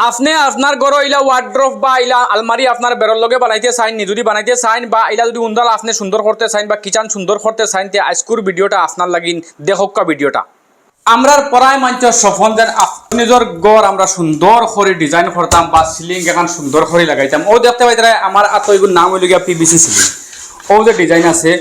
আপনি আপনার ঘর ইলা ওয়ার্ড্রোব বা ইলা আলমারি আপনার বেরোর লগে বানাইতে চাইন নি যদি বানাইতে চাইন বা ইলা যদি উন্দাল আপনি সুন্দর করতে চাইন বা কিচেন সুন্দর করতে চাইন তে আজকুর ভিডিওটা আপনার লাগিন দেখোকা ভিডিওটা আমরার পরায় মঞ্চ সফন যেন নিজের ঘর আমরা সুন্দর করে ডিজাইন করতাম বা সিলিং এখন সুন্দর করে লাগাইতাম ও দেখতে পাইতে আমার আতইগুর নাম হইল গিয়া পিভিসি সিলিং ও যে ডিজাইন আছে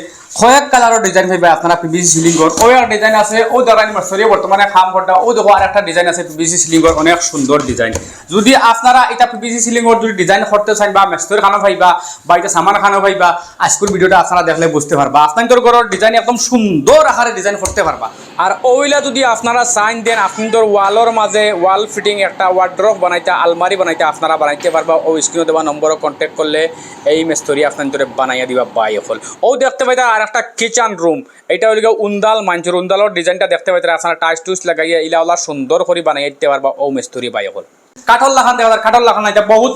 কয়েক কালারের ডিজাইন পাইবে আপনারা পিভিসি সিলিং ঘর ও একটা ডিজাইন আছে ও দেখাই মার্সরি বর্তমানে খাম ঘরটা ও দেখো আর একটা ডিজাইন আছে পিভিসি সিলিং ঘর অনেক সুন্দর ডিজাইন যদি আপনারা এটা পিভিসি সিলিং ঘর যদি ডিজাইন করতে চান বা মেস্তরি খানো পাইবা বা এটা সামান খানো পাইবা আজকের ভিডিওটা আপনারা দেখলে বুঝতে পারবা আপনাদের ঘরের ডিজাইন একদম সুন্দর আকারে ডিজাইন করতে পারবা আর ওইলা যদি আপনারা চাইন দেন আপনাদের ওয়ালের মাঝে ওয়াল ফিটিং একটা ওয়ার্ড্রোব বানাইতে আলমারি বানাইতে আপনারা বানাইতে পারবা ও স্ক্রিনে দেওয়া নম্বরও কন্ট্যাক্ট করলে এই মেস্তরি আপনাদের বানাইয়া দিবা বাই হল ও দেখতে পাইতা আর একটা কিচেন রুম এটা হইল উন্দাল মাঞ্চুর উন্দালের ডিজাইনটা দেখতে পাইতে আপনারা টাইস টুইস লাগাইয়া ইলা সুন্দর করে বানাইয়া দিতে পারবা ও মেস্তরি বাই হল কাঠল লাখান দেখা কাঠল লাখান এটা বহুত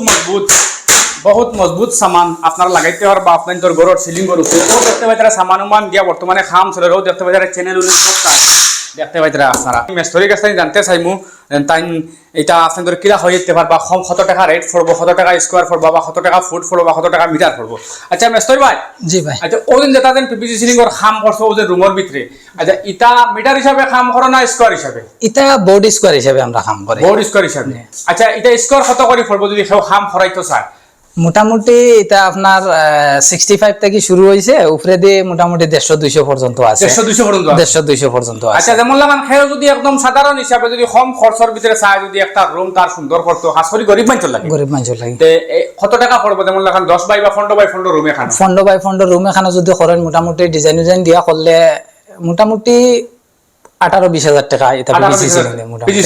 মজবুত সামান আপনারা লাগাইতে পারবা আপনাদের ঘরের সিলিং ঘর উপরে ও দেখতে পাইতে সামান উমান দিয়া বর্তমানে খাম চলে ও দেখতে পাইতে চ্যানেল দেখতে পাইতে আপনারা মেস্তরি কাছ থেকে জানতে চাইমু তাই এটা আপনাদের কিরা হয়ে যেতে পারবা কত টাকা রেট পড়বো কত টাকা স্কোয়ার পড়বো বা কত টাকা ফুট পড়বো বা কত টাকা মিটার পড়বো আচ্ছা মেস্তরি ভাই জি ভাই আচ্ছা ওদিন যেটা দেন পিপিসি সিলিং এর খাম করছো ও যে রুমের ভিতরে আচ্ছা ইটা মিটার হিসাবে খাম করো না স্কোয়ার হিসাবে এটা বোর্ড স্কোয়ার হিসাবে আমরা খাম করি বোর্ড স্কোয়ার হিসাবে আচ্ছা এটা স্কোয়ার কত করে পড়বো যদি কেউ খাম ফরাইতো চায় মোটামুটি এটা আপনার 65 থেকে শুরু হইছে উপরে দিয়ে মোটামুটি 150-200 পর্যন্ত আছে 150-200 পর্যন্ত 150-200 পর্যন্ত আছে আচ্ছা যেমন লাগান খেয়ে যদি একদম সাধারণ হিসাবে যদি কম খরচের ভিতরে চায় যদি একটা রুম তার সুন্দর করতে হাসরি গরিব মানুষ লাগে তে কত টাকা পড়বে যেমন লাগান 10 বাই বা 15 বাই 15 রুম এখানে 15 বাই 15 রুম এখানে যদি করেন মোটামুটি ডিজাইন দিয়া করলে মোটামুটি 18-20,000 টাকা এটা পিভিসি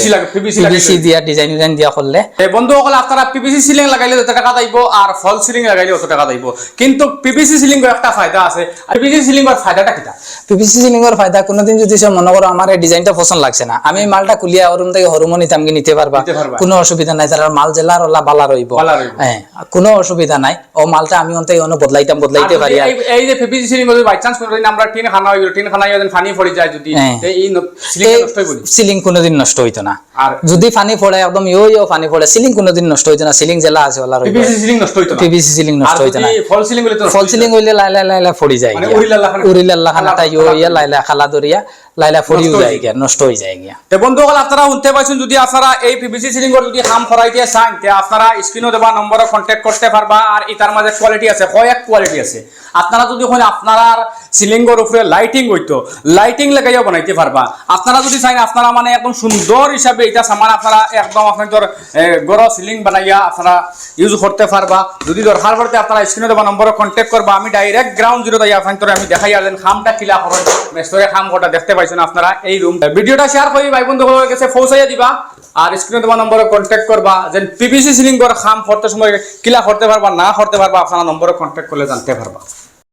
সিলিং পিভিসি দিয়া ডিজাইন দিয়া করলে বন্ধু সকল আপনারা পিভিসি সিলিং লাগাইলে যত টাকা দাইব আর ফল সিলিং লাগাইলে তত টাকা দাইব কিন্তু পিভিসি সিলিং এর একটা ফায়দা আছে আর পিভিসি সিলিং এর ফায়দাটা কিটা পিভিসি সিলিং এর ফায়দা কোনদিন যদি সে মনে করো আমার এই ডিজাইনটা পছন্দ লাগছে না আমি মালটা কুলিয়া রুম থেকে হরুমো নিতামকে নিতে পারবা কোনো অসুবিধা নাই তার মাল জেলার ওলা বালা রইব হ্যাঁ কোনো অসুবিধা নাই ও মালটা আমি অন্তই অন্য বদলাইতে পারি এই যে পিভিসি সিলিং যদি বাই চান্স করে আমরা টিন খানা হইল টিন খানা যদি পানি পড়ে যায় যদি এই সিলিং কোনোদিন নষ্ট হইতো না আর যদি পানি পড়ে একদম ইয়ো পানি পড়ে সিলিং কোনোদিন নষ্ট হইতো না সিলিং জেলা আছে ওলা রইব পিভিসি সিলিং নষ্ট হইতো না ফল সিলিং হইলে লাইলা পড়ি যায় মানে উরিল্লাহ খানাটা ইয়া লাইলা খালা দরিয়া লাইলা পড়িও যায় গিয়া নষ্ট হই যায় গিয়া তে বন্ধুসকল আপনারা শুনতে পাইছেন যদি আপনারা এই পিভিসি সিলিং এর যদি কাম করাইতে চান তে আপনারা স্ক্রিনে দেওয়া নম্বরে কন্টাক্ট করতে পারবা আর এটার মাঝে কোয়ালিটি আছে কয়েক কোয়ালিটি আছে আপনারা যদি হয় আপনারা সিলিং এর উপরে লাইটিং হইতো লাইটিং লাগাইয়া বানাইতে পারবা আপনারা যদি চান আপনারা মানে একদম সুন্দর হিসাবে এটা সামান আপনারা একদম আপনাদের গড় সিলিং বানাইয়া আপনারা ইউজ করতে পারবা যদি দরকার পড়তে আপনারা স্ক্রিনে দেওয়া নম্বরে কন্টাক্ট করবা আমি ডাইরেক্ট গ্রাউন্ড জিরো দাই আপনাদের আমি দেখাই আলেন খামটা কিলা করেন মেস্তরে খাম কোটা দেখতে পাইছেন আপনারা এই রুম ভিডিওটা শেয়ার করি ভাই বন্ধুদের কাছে পৌঁছাইয়া দিবা আর স্ক্রিনে দেওয়া নম্বরে কন্টাক্ট করবা যে পিভিসি সিলিং এর খাম করতে সময় কিলা করতে পারবা না করতে পারবা আপনারা নম্বরে কন্টাক্ট করলে জানতে পারবা।